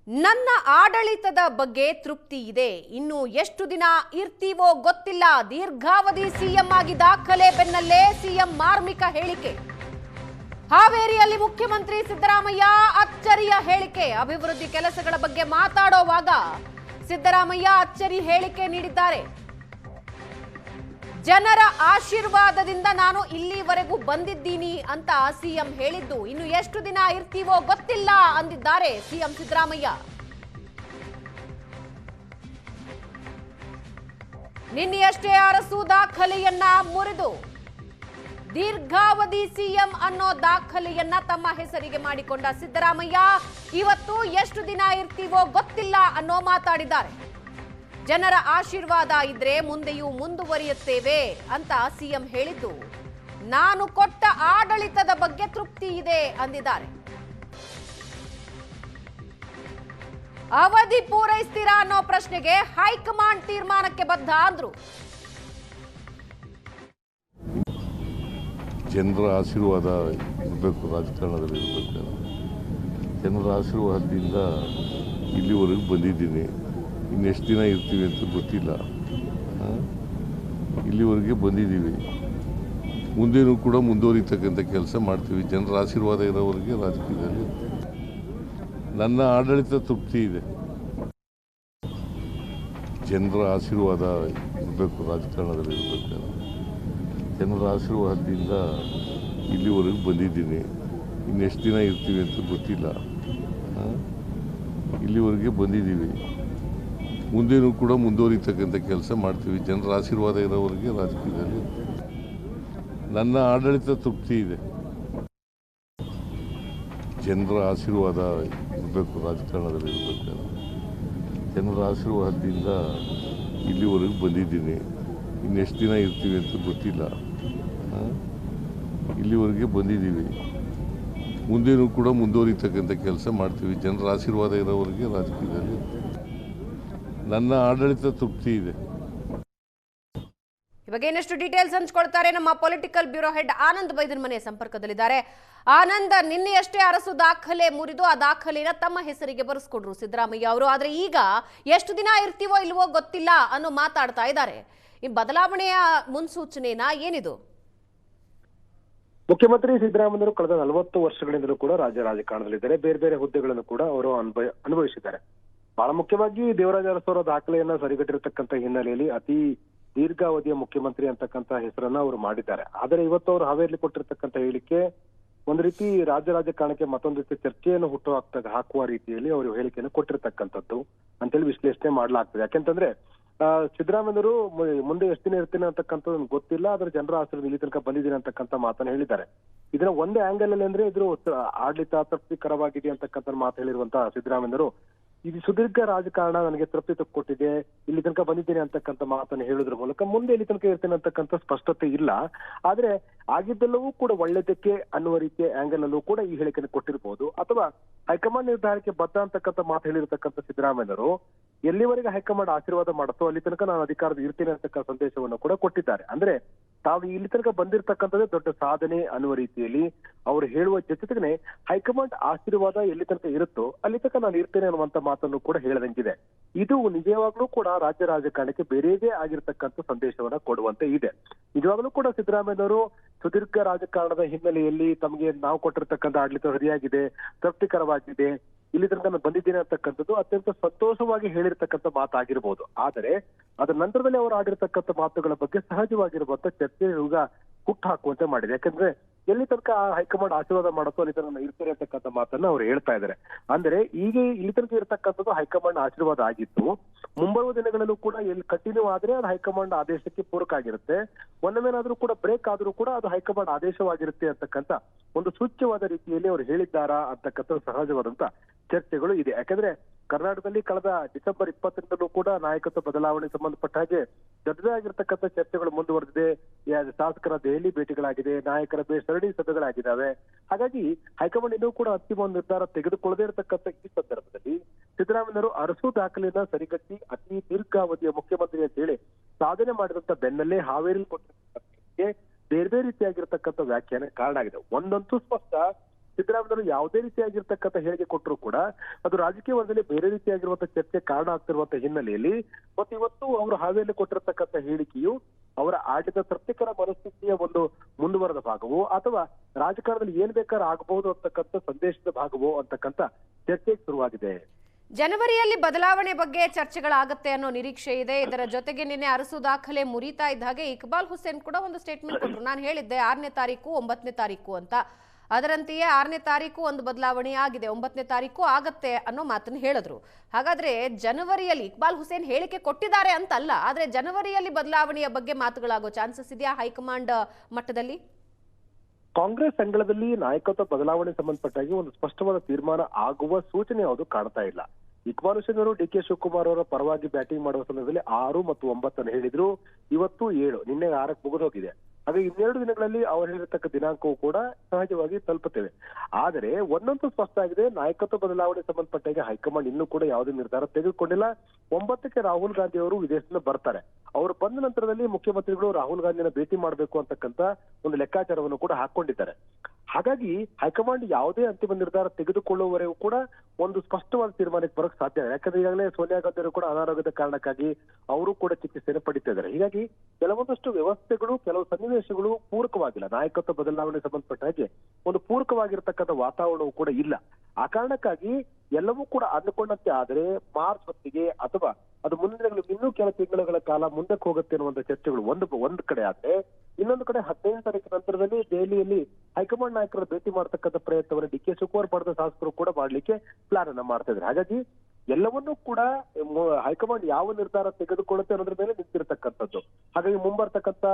ನನ್ನ ಆಡಳಿತದ ಬಗ್ಗೆ ತೃಪ್ತಿ ಇದೆ. ಇನ್ನು ಎಷ್ಟು ದಿನ ಇರ್ತೀವೋ ಗೊತ್ತಿಲ್ಲ. ದೀರ್ಘಾವಧಿ ಸಿಎಂ ಆಗಿ ದಾಖಲೆ ಬೆನ್ನಲ್ಲೇ ಸಿಎಂ ಮಾರ್ಮಿಕ ಹೇಳಿಕೆ. ಹಾವೇರಿಯಲ್ಲಿ ಮುಖ್ಯಮಂತ್ರಿ ಸಿದ್ದರಾಮಯ್ಯ ಅಚ್ಚರಿಯ ಹೇಳಿಕೆ. ಅಭಿವೃದ್ಧಿ ಕೆಲಸಗಳ ಬಗ್ಗೆ ಮಾತಾಡುವಾಗ ಸಿದ್ದರಾಮಯ್ಯ ಅಚ್ಚರಿ ಹೇಳಿಕೆ ನೀಡಿದ್ದಾರೆ. ಜನರ ಆಶೀರ್ವಾದದಿಂದ ನಾನು ಇಲ್ಲಿವರೆಗೂ ಬಂದಿದ್ದೀನಿ ಅಂತ ಸಿಎಂ ಹೇಳಿದ್ದು. ಇನ್ನು ಎಷ್ಟು ದಿನ ಇರ್ತೀವೋ ಗೊತ್ತಿಲ್ಲ ಅಂದಿದ್ದಾರೆ ಸಿಎಂ ಸಿದ್ದರಾಮಯ್ಯ. ನಿನ್ನೆಯಷ್ಟೇ ಅರಸು ದಾಖಲೆಯನ್ನ ಮುರಿದು ದೀರ್ಘಾವಧಿ ಸಿಎಂ ಅನ್ನೋ ದಾಖಲೆಯನ್ನ ತಮ್ಮ ಹೆಸರಿಗೆ ಮಾಡಿಕೊಂಡ ಸಿದ್ದರಾಮಯ್ಯ ಇವತ್ತು ಎಷ್ಟು ದಿನ ಇರ್ತೀವೋ ಗೊತ್ತಿಲ್ಲ ಅನ್ನೋ ಮಾತಾಡಿದ್ದಾರೆ. ಜನರ ಆಶೀರ್ವಾದ ಇದ್ರೆ ಮುಂದೆಯೂ ಮುಂದುವರಿಯುತ್ತೇವೆ ಅಂತ ಸಿಎಂ ಹೇಳಿದ್ದು. ನಾನು ಕೊಟ್ಟ ಆಡಳಿತದ ಬಗ್ಗೆ ತೃಪ್ತಿ ಇದೆ ಅಂದಿದ್ದಾರೆ. ಅವಧಿ ಪೂರೈಸ್ತೀರಾ ಅನ್ನೋ ಪ್ರಶ್ನೆಗೆ ಹೈಕಮಾಂಡ್ ತೀರ್ಮಾನಕ್ಕೆ ಬದ್ಧ ಅಂದ್ರು. ಜನರ ಆಶೀರ್ವಾದ ಇರಬೇಕು, ರಾಜಕಾರಣದಲ್ಲಿ ಇರಬೇಕು. ಜನರ ಆಶೀರ್ವಾದದಿಂದ ಇಲ್ಲಿವರೆಗೂ ಬಂದಿದ್ದೀನಿ. ಇನ್ನೆಷ್ಟು ದಿನ ಇರ್ತೀವಿ ಅಂತ ಗೊತ್ತಿಲ್ಲ. ಇಲ್ಲಿವರೆಗೆ ಬಂದಿದ್ದೀವಿ, ಮುಂದೇನೂ ಕೂಡ ಮುಂದುವರಿತಕ್ಕಂಥ ಕೆಲಸ ಮಾಡ್ತೀವಿ. ಜನರ ಆಶೀರ್ವಾದ ಇರೋವರೆಗೆ ರಾಜಕೀಯದಲ್ಲಿ ನನ್ನ ಆಡಳಿತ ತೃಪ್ತಿ ಇದೆ. ಜನರ ಆಶೀರ್ವಾದ ಇರಬೇಕು, ರಾಜಕಾರಣದಲ್ಲಿ ಇರಬೇಕು. ಜನರ ಆಶೀರ್ವಾದದಿಂದ ಇಲ್ಲಿವರೆಗೂ ಬಂದಿದ್ದೀನಿ. ಇನ್ನೆಷ್ಟು ದಿನ ಇರ್ತೀವಿ ಅಂತ ಗೊತ್ತಿಲ್ಲ. ಇಲ್ಲಿವರೆಗೆ ಬಂದಿದ್ದೀವಿ, ಮುಂದೇನೂ ಕೂಡ ಮುಂದುವರಿತಕ್ಕಂಥ ಕೆಲಸ ಮಾಡ್ತೀವಿ. ಜನರ ಆಶೀರ್ವಾದ ಇರೋವರೆಗೆ ರಾಜಕೀಯದಲ್ಲಿ ನನ್ನ ಆಡಳಿತ ತೃಪ್ತಿ ಇದೆ. ಜನರ ಆಶೀರ್ವಾದ ಇರಬೇಕು, ರಾಜಕಾರಣದಲ್ಲಿ ಇರಬೇಕು. ಜನರ ಆಶೀರ್ವಾದದಿಂದ ಇಲ್ಲಿವರೆಗೂ ಬಂದಿದ್ದೀನಿ. ಇನ್ನೆಷ್ಟು ದಿನ ಇರ್ತೀವಿ ಅಂತ ಗೊತ್ತಿಲ್ಲ. ಇಲ್ಲಿವರೆಗೆ ಬಂದಿದ್ದೀವಿ, ಮುಂದೇನೂ ಕೂಡ ಮುಂದುವರಿತಕ್ಕಂಥ ಕೆಲಸ ಮಾಡ್ತೀವಿ. ಜನರ ಆಶೀರ್ವಾದ ಇರೋವರೆಗೆ ರಾಜಕೀಯದಲ್ಲಿ ನನ್ನ ಆಡಳಿತ ತೃಪ್ತಿ ಇದೆ. ಇವಾಗ ಇನ್ನಷ್ಟು ಡೀಟೇಲ್ಸ್ ಹಂಚ್ಕೊಳ್ತಾರೆ ನಮ್ಮ ಪೊಲಿಟಿಕಲ್ ಬ್ಯೂರೋ ಹೆಡ್ ಆನಂದ್ ಬೈದನ್ ಮನೆ ಸಂಪರ್ಕದಲ್ಲಿದ್ದಾರೆ. ಆನಂದ್, ನಿನ್ನೆಯಷ್ಟೇ ಅರಸು ದಾಖಲೆ ಮುರಿದು ಆ ದಾಖಲೆನ ತಮ್ಮ ಹೆಸರಿಗೆ ಬರೆಸ್ಕೊಂಡ್ರು ಸಿದ್ದರಾಮಯ್ಯ ಅವರು. ಆದ್ರೆ ಈಗ ಎಷ್ಟು ದಿನ ಇರ್ತೀವೋ ಇಲ್ವೋ ಗೊತ್ತಿಲ್ಲ ಅನ್ನೋ ಮಾತಾಡ್ತಾ ಇದ್ದಾರೆ. ಈ ಬದಲಾವಣೆಯ ಮುನ್ಸೂಚನೆನಾ ಏನಿದು? ಮುಖ್ಯಮಂತ್ರಿ ಸಿದ್ದರಾಮಯ್ಯರು ಕಳೆದ 40 ವರ್ಷಗಳಿಂದಲೂ ಕೂಡ ರಾಜ್ಯ ರಾಜಕಾರಣದಲ್ಲಿದ್ದಾರೆ. ಬೇರೆ ಬೇರೆ ಹುದ್ದೆಗಳನ್ನು ಕೂಡ ಅವರು ಅನುಭವಿಸಿದ್ದಾರೆ. ಬಹಳ ಮುಖ್ಯವಾಗಿ ದೇವರಾಜ ಅರಸು ಅವರ ದಾಖಲೆಯನ್ನ ಸರಿಗಟ್ಟಿರತಕ್ಕಂಥ ಹಿನ್ನೆಲೆಯಲ್ಲಿ ಅತಿ ದೀರ್ಘಾವಧಿಯ ಮುಖ್ಯಮಂತ್ರಿ ಅಂತಕ್ಕಂಥ ಹೆಸರನ್ನ ಅವರು ಮಾಡಿದ್ದಾರೆ. ಆದರೆ ಇವತ್ತು ಅವರು ಹಾವೇರಿಯಲ್ಲಿ ಕೊಟ್ಟಿರ್ತಕ್ಕಂಥ ಹೇಳಿಕೆ ಒಂದು ರೀತಿ ರಾಜ್ಯ ರಾಜಕಾರಣಕ್ಕೆ ಮತ್ತೊಂದು ರೀತಿ ಚರ್ಚೆಯನ್ನು ಹಾಕುವ ರೀತಿಯಲ್ಲಿ ಅವರು ಹೇಳಿಕೆಯನ್ನು ಕೊಟ್ಟಿರ್ತಕ್ಕಂಥದ್ದು ಅಂತೇಳಿ ವಿಶ್ಲೇಷಣೆ ಮಾಡಲಾಗ್ತದೆ. ಯಾಕೆಂತಂದ್ರೆ ಸಿದ್ದರಾಮಯ್ಯರು ಮುಂದೆ ಎಷ್ಟು ದಿನ ಇರ್ತೀನಿ ಅಂತಕ್ಕಂಥದ್ದು ಗೊತ್ತಿಲ್ಲ, ಆದ್ರೆ ಜನರ ಆಶೀರ್ವಾದ ಇಲ್ಲಿ ತನಕ ಬಂದಿದ್ದೀನಿ ಅಂತಕ್ಕಂಥ ಮಾತನ್ನ ಹೇಳಿದ್ದಾರೆ. ಇದನ್ನ ಒಂದೇ ಆಂಗಲ್ ಅಲ್ಲಿ ಅಂದ್ರೆ ಇದ್ರ ಆಡಳಿತ ತೃಪ್ತಿಕರವಾಗಿದೆ ಅಂತಕ್ಕಂಥ ಮಾತು ಹೇಳಿರುವಂತಹ ಸಿದ್ದರಾಮಯ್ಯರು ಇದು ಸುದೀರ್ಘ ರಾಜಕಾರಣ ನನಗೆ ತೃಪ್ತಿ ಕೊಟ್ಟಿದೆ, ಇಲ್ಲಿ ತನಕ ಬಂದಿದ್ದೇನೆ ಅಂತಕ್ಕಂಥ ಮಾತನ್ನು ಹೇಳೋದ್ರ ಮೂಲಕ ಮುಂದೆ ಇಲ್ಲಿ ತನಕ ಇರ್ತೇನೆ ಅಂತಕ್ಕಂಥ ಸ್ಪಷ್ಟತೆ ಇಲ್ಲ. ಆದ್ರೆ ಆಗಿದ್ದೆಲ್ಲವೂ ಕೂಡ ಒಳ್ಳೆದಕ್ಕೆ ಅನ್ನುವ ರೀತಿಯ ಆಂಗಲ್ ಅಲ್ಲೂ ಕೂಡ ಈ ಹೇಳಿಕೆಯನ್ನು ಕೊಟ್ಟಿರ್ಬೋದು, ಅಥವಾ ಹೈಕಮಾಂಡ್ ನಿರ್ಧಾರಕ್ಕೆ ಬದ್ಧ ಅಂತಕ್ಕಂಥ ಮಾತು ಹೇಳಿರ್ತಕ್ಕಂಥ ಸಿದ್ದರಾಮಯ್ಯರು ಎಲ್ಲಿವರೆಗೆ ಹೈಕಮಾಂಡ್ ಆಶೀರ್ವಾದ ಮಾಡುತ್ತೋ ಅಲ್ಲಿ ತನಕ ನಾನು ಅಧಿಕಾರದ ಇರ್ತೀನಿ ಅಂತಕ್ಕಂಥ ಸಂದೇಶವನ್ನು ಕೂಡ ಕೊಟ್ಟಿದ್ದಾರೆ. ಅಂದ್ರೆ ತಾವು ಇಲ್ಲಿ ತನಕ ಬಂದಿರತಕ್ಕಂಥದ್ದೇ ದೊಡ್ಡ ಸಾಧನೆ ಅನ್ನುವ ರೀತಿಯಲ್ಲಿ ಅವರು ಹೇಳುವ ಜೊತೆಗೆ ಹೈಕಮಾಂಡ್ ಆಶೀರ್ವಾದ ಎಲ್ಲಿ ತನಕ ಇರುತ್ತೋ ಅಲ್ಲಿ ತನಕ ನಾನು ಇರ್ತೇನೆ ಅನ್ನುವಂತ ಮಾತನ್ನು ಕೂಡ ಹೇಳದಂಗಿದೆ. ಇದು ನಿಜವಾಗ್ಲೂ ಕೂಡ ರಾಜ್ಯ ರಾಜಕಾರಣಕ್ಕೆ ಬೇರೆಯದೇ ಆಗಿರ್ತಕ್ಕಂಥ ಸಂದೇಶವನ್ನ ಕೊಡುವಂತೆ ಇದೆ. ನಿಜವಾಗ್ಲೂ ಕೂಡ ಸಿದ್ದರಾಮಯ್ಯವರು ಸುದೀರ್ಘ ರಾಜಕಾರಣದ ಹಿನ್ನೆಲೆಯಲ್ಲಿ ತಮಗೆ ನಾವು ಕೊಟ್ಟಿರ್ತಕ್ಕಂಥ ಆಡಳಿತ ಸರಿಯಾಗಿದೆ, ತೃಪ್ತಿಕರವಾಗಿದೆ, ಇಲ್ಲಿ ತನಕ ನಾನು ಬಂದಿದ್ದೇನೆ ಅಂತಕ್ಕಂಥದ್ದು ಅತ್ಯಂತ ಸಂತೋಷವಾಗಿ ಹೇಳಿರ್ತಕ್ಕಂಥ ಮಾತಾಗಿರ್ಬೋದು. ಆದರೆ ಅದರ ನಂತರದಲ್ಲಿ ಅವರು ಆಡಿರ್ತಕ್ಕಂಥ ಮಾತುಗಳ ಬಗ್ಗೆ ಸಹಜವಾಗಿರುವಂತ ಚರ್ಚೆ ಈಗ ಹುಟ್ಟು ಹಾಕುವಂತೆ ಮಾಡಿದೆ. ಯಾಕಂದ್ರೆ ಎಲ್ಲಿ ತನಕ ಹೈಕಮಾಂಡ್ ಆಶೀರ್ವಾದ ಮಾಡುತ್ತೋ ಅಲ್ಲಿ ತನಕ ಇರ್ತಾರೆ ಅಂತಕ್ಕಂಥ ಮಾತನ್ನ ಅವ್ರು ಹೇಳ್ತಾ ಇದ್ದಾರೆ. ಅಂದ್ರೆ ಈಗ ಇಲ್ಲಿ ತನಕ ಇರತಕ್ಕಂಥದ್ದು ಹೈಕಮಾಂಡ್ ಆಶೀರ್ವಾದ ಆಗಿತ್ತು. ಮುಂಬರುವ ದಿನಗಳಲ್ಲೂ ಕೂಡ ಎಲ್ಲಿ ಕಂಟಿನ್ಯೂ ಆದ್ರೆ ಅದು ಹೈಕಮಾಂಡ್ ಆದೇಶಕ್ಕೆ ಪೂರಕ ಆಗಿರುತ್ತೆ. ಒಂದೊಮ್ಮೆನಾದ್ರೂ ಕೂಡ ಬ್ರೇಕ್ ಆದ್ರೂ ಕೂಡ ಅದು ಹೈಕಮಾಂಡ್ ಆದೇಶವಾಗಿರುತ್ತೆ ಅಂತಕ್ಕಂಥ ಒಂದು ಸೂಚ್ಯವಾದ ರೀತಿಯಲ್ಲಿ ಅವರು ಹೇಳಿದ್ದಾರಾ ಅಂತಕ್ಕಂಥ ಸಹಜವಾದಂತ ಚರ್ಚೆಗಳು ಇದೆ. ಯಾಕಂದ್ರೆ ಕರ್ನಾಟಕದಲ್ಲಿ ಕಳೆದ ಡಿಸೆಂಬರ್ 20ರಿಂದಲೂ ಕೂಡ ನಾಯಕತ್ವ ಬದಲಾವಣೆ ಸಂಬಂಧಪಟ್ಟ ಹಾಗೆ ದೊಡ್ಡದೇ ಆಗಿರ್ತಕ್ಕಂಥ ಚರ್ಚೆಗಳು ಮುಂದುವರೆದಿದೆ. ಶಾಸಕರ ದೆಹಲಿ ಭೇಟಿಗಳಾಗಿದೆ, ನಾಯಕರ ಸರಣಿ ಸಭೆಗಳಾಗಿದ್ದಾವೆ. ಹಾಗಾಗಿ ಹೈಕಮಾಂಡ್ ಇನ್ನೂ ಕೂಡ ಅಂತಿಮ ನಿರ್ಧಾರ ತೆಗೆದುಕೊಳ್ಳದೇ ಇರತಕ್ಕಂಥ ಈ ಸಂದರ್ಭದಲ್ಲಿ ಸಿದ್ದರಾಮಯ್ಯರು ಅರಸು ದಾಖಲೆಯನ್ನ ಸರಿಗಟ್ಟಿ ಅತಿ ದೀರ್ಘಾವಧಿಯ ಮುಖ್ಯಮಂತ್ರಿ ಅಂತ ಹೇಳಿ ಸಾಧನೆ ಮಾಡಿದಂತ ಬೆನ್ನಲ್ಲೇ ಹಾವೇರಿ ಕೊಟ್ಟಿರ್ತಕ್ಕಂಥ ಬೇರೆ ಬೇರೆ ರೀತಿಯಾಗಿರ್ತಕ್ಕಂಥ ವ್ಯಾಖ್ಯಾನ ಕಾರಣ ಆಗಿದೆ. ಒಂದಂತೂ ಸ್ಪಷ್ಟ, ಸಿದ್ದರಾಮಯ್ಯವರು ಯಾವುದೇ ರೀತಿಯಾಗಿರ್ತಕ್ಕಂಥ ಹೇಳಿಕೆ ಕೊಟ್ಟರು ಕೂಡ ಅದು ರಾಜಕೀಯ ವಲಯದಲ್ಲಿ ಬೇರೆ ರೀತಿಯಾಗಿರುವಂತಹ ಚರ್ಚೆ ಕಾರಣ ಆಗ್ತಿರುವಂತಹ ಹಿನ್ನೆಲೆಯಲ್ಲಿ ಮತ್ತು ಇವತ್ತು ಅವರು ಹಾವೇರಿಯಲ್ಲಿ ಕೊಟ್ಟಿರತಕ್ಕಂಥ ಹೇಳಿಕೆಯು ಅವರ ಆಡಳಿತ ತೃಪ್ತಿಕರ ಮನಸ್ಥಿತಿಯ ಒಂದು ಮುಂದುವರೆದ ಭಾಗವೋ ಅಥವಾ ರಾಜಕಾರಣದಲ್ಲಿ ಏನ್ ಬೇಕಾದ್ರೂ ಆಗಬಹುದು ಅಂತಕ್ಕಂಥ ಸಂದೇಶದ ಭಾಗವೋ ಅಂತಕ್ಕಂಥ ಚರ್ಚೆ ಶುರುವಾಗಿದೆ. ಜನವರಿಯಲ್ಲಿ ಬದಲಾವಣೆ ಬಗ್ಗೆ ಚರ್ಚೆಗಳಾಗುತ್ತೆ ಅನ್ನೋ ನಿರೀಕ್ಷೆ ಇದೆ. ಇದರ ಜೊತೆಗೆ ನಿನ್ನೆ ಅರಸು ದಾಖಲೆ ಮುರಿತಾ ಇದ್ದ ಹಾಗೆ ಇಕ್ಬಾಲ್ ಹುಸೇನ್ ಕೂಡ ಒಂದು ಸ್ಟೇಟ್ಮೆಂಟ್ ಕೊಟ್ಟರು. ನಾನು ಹೇಳಿದ್ದೆ 6ನೇ ತಾರೀಕು 9ನೇ ತಾರೀಕು ಅಂತ, ಅದರಂತೆಯೇ 6ನೇ ತಾರೀಕು ಒಂದು ಬದಲಾವಣೆ ಆಗಿದೆ, 9ನೇ ತಾರೀಕು ಆಗತ್ತೆ ಅನ್ನೋ ಮಾತನ್ನು ಹೇಳಿದ್ರು. ಹಾಗಾದ್ರೆ ಜನವರಿಯಲ್ಲಿ ಇಕ್ಬಾಲ್ ಹುಸೇನ್ ಹೇಳಿಕೆ ಕೊಟ್ಟಿದ್ದಾರೆ ಅಂತಲ್ಲ, ಆದ್ರೆ ಜನವರಿಯಲ್ಲಿ ಬದಲಾವಣೆಯ ಬಗ್ಗೆ ಮಾತುಗಳಾಗೋ ಚಾನ್ಸಸ್ ಇದೆಯಾ ಹೈಕಮಾಂಡ್ ಮಟ್ಟದಲ್ಲಿ? ಕಾಂಗ್ರೆಸ್ ಅಂಗಳದಲ್ಲಿ ನಾಯಕತ್ವ ಬದಲಾವಣೆ ಸಂಬಂಧಪಟ್ಟಾಗಿ ಒಂದು ಸ್ಪಷ್ಟವಾದ ತೀರ್ಮಾನ ಆಗುವ ಸೂಚನೆ ಯಾವುದು ಕಾಣ್ತಾ ಇಲ್ಲ. ಇಕ್ಬಾಲ್ ಹುಸೇನ್ ಅವರು ಡಿ ಕೆ ಶಿವಕುಮಾರ್ ಅವರ ಪರವಾಗಿ ಬ್ಯಾಟಿಂಗ್ ಮಾಡುವ ಸಂದರ್ಭದಲ್ಲಿ 6 ಮತ್ತು 9 ಹೇಳಿದ್ರು. ಇವತ್ತು 7, ನಿನ್ನೆ 6ಕ್ಕೆ ಮುಗಿದೋಗಿದೆ. ಹಾಗೆ ಇನ್ನೆರಡು ದಿನಗಳಲ್ಲಿ ಅವರು ಹೇಳಿರ್ತಕ್ಕ ದಿನಾಂಕವು ಕೂಡ ಸಹಜವಾಗಿ ತಲುಪುತ್ತೇವೆ. ಆದರೆ ಒಂದಂತೂ ಸ್ಪಷ್ಟ ಆಗಿದೆ, ನಾಯಕತ್ವ ಬದಲಾವಣೆ ಸಂಬಂಧಪಟ್ಟಾಗ ಹೈಕಮಾಂಡ್ ಇನ್ನೂ ಕೂಡ ಯಾವುದೇ ನಿರ್ಧಾರ ತೆಗೆದುಕೊಂಡಿಲ್ಲ. 9ಕ್ಕೆ ರಾಹುಲ್ ಗಾಂಧಿ ಅವರು ವಿದೇಶದಿಂದ ಬರ್ತಾರೆ. ಅವರು ಬಂದ ನಂತರದಲ್ಲಿ ಮುಖ್ಯಮಂತ್ರಿಗಳು ರಾಹುಲ್ ಗಾಂಧಿನ ಭೇಟಿ ಮಾಡಬೇಕು ಅಂತಕ್ಕಂಥ ಒಂದು ಲೆಕ್ಕಾಚಾರವನ್ನು ಕೂಡ ಹಾಕೊಂಡಿದ್ದಾರೆ. ಹಾಗಾಗಿ ಹೈಕಮಾಂಡ್ ಯಾವುದೇ ಅಂತಿಮ ನಿರ್ಧಾರ ತೆಗೆದುಕೊಳ್ಳುವವರೆಗೂ ಕೂಡ ಒಂದು ಸ್ಪಷ್ಟವಾದ ತೀರ್ಮಾನಕ್ಕೆ ಬರೋಕ್ ಸಾಧ್ಯ ಇಲ್ಲ. ಯಾಕಂದ್ರೆ ಈಗಾಗಲೇ ಸೋನಿಯಾ ಗಾಂಧಿ ಅವರು ಕೂಡ ಅನಾರೋಗ್ಯದ ಕಾರಣಕ್ಕಾಗಿ ಅವರು ಕೂಡ ಚಿಕಿತ್ಸೆಯನ್ನು ಪಡಿತಾ ಇದ್ದಾರೆ. ಹೀಗಾಗಿ ಕೆಲವೊಂದಷ್ಟು ವ್ಯವಸ್ಥೆಗಳು, ಕೆಲವು ಸನ್ನಿವೇಶಗಳು ಪೂರಕವಾಗಿಲ್ಲ. ನಾಯಕತ್ವ ಬದಲಾವಣೆ ಸಂಬಂಧಪಟ್ಟ ಹಾಗೆ ಒಂದು ಪೂರಕವಾಗಿರ್ತಕ್ಕಂಥ ವಾತಾವರಣವೂ ಕೂಡ ಇಲ್ಲ. ಆ ಕಾರಣಕ್ಕಾಗಿ ಎಲ್ಲವೂ ಕೂಡ ಅಂದುಕೊಂಡಂತೆ ಆದರೆ ಮಾರ್ಚ್ ಹೊತ್ತಿಗೆ ಅಥವಾ ಅದು ಮುಂದಿನ ಇನ್ನೂ ಕೆಲ ತಿಂಗಳುಗಳ ಕಾಲ ಮುಂದಕ್ಕೆ ಹೋಗುತ್ತೆ ಅನ್ನುವಂಥ ಚರ್ಚೆಗಳು ಒಂದು ಕಡೆ ಆದ್ರೆ, ಇನ್ನೊಂದು ಕಡೆ 15ನೇ ತಾರೀಕು ನಂತರದಲ್ಲಿ ದೆಹಲಿಯಲ್ಲಿ ಹೈಕಮಾಂಡ್ ನಾಯಕರ ಭೇಟಿ ಮಾಡತಕ್ಕಂಥ ಪ್ರಯತ್ನವನ್ನು ಡಿ ಕೆ ಶಿವಕುಮಾರ್ ಪಡೆದ ಶಾಸಕರು ಕೂಡ ಮಾಡ್ಲಿಕ್ಕೆ ಪ್ಲಾನ್ ಅನ್ನ ಮಾಡ್ತಾ ಇದ್ದಾರೆ. ಹಾಗಾಗಿ ಎಲ್ಲವನ್ನೂ ಕೂಡ ಹೈಕಮಾಂಡ್ ಯಾವ ನಿರ್ಧಾರ ತೆಗೆದುಕೊಳ್ಳುತ್ತೆ ಅನ್ನೋದ್ರ ಮೇಲೆ ನಿಂತಿರ್ತಕ್ಕಂಥದ್ದು. ಹಾಗಾಗಿ ಮುಂಬರ್ತಕ್ಕಂಥ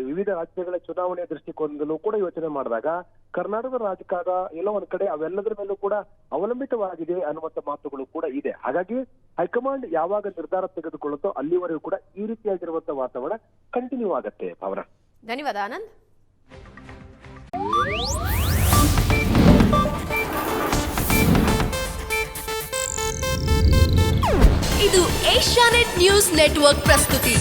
ವಿವಿಧ ರಾಜ್ಯಗಳ ಚುನಾವಣೆಯ ದೃಷ್ಟಿಕೋನದಲ್ಲೂ ಕೂಡ ಯೋಚನೆ ಮಾಡಿದಾಗ ಕರ್ನಾಟಕದ ರಾಜಕಾರಣ ಎಲ್ಲೋ ಒಂದ್ ಕಡೆ ಅವೆಲ್ಲದರ ಮೇಲೂ ಕೂಡ ಅವಲಂಬಿತವಾಗಿದೆ ಅನ್ನುವಂಥ ಮಾತುಗಳು ಕೂಡ ಇದೆ. ಹಾಗಾಗಿ ಹೈಕಮಾಂಡ್ ಯಾವಾಗ ನಿರ್ಧಾರ ತೆಗೆದುಕೊಳ್ಳುತ್ತೋ ಅಲ್ಲಿವರೆಗೂ ಕೂಡ ಈ ರೀತಿಯಾಗಿರುವಂತಹ ವಾತಾವರಣ ಕಂಟಿನ್ಯೂ ಆಗತ್ತೆ. ಭಾವನಾ, ಧನ್ಯವಾದ ಆನಂದ್. ಇದು ಏಷ್ಯಾನೆಟ್ ನ್ಯೂಸ್ ನೆಟ್ವರ್ಕ್ ಪ್ರಸ್ತುತಿ.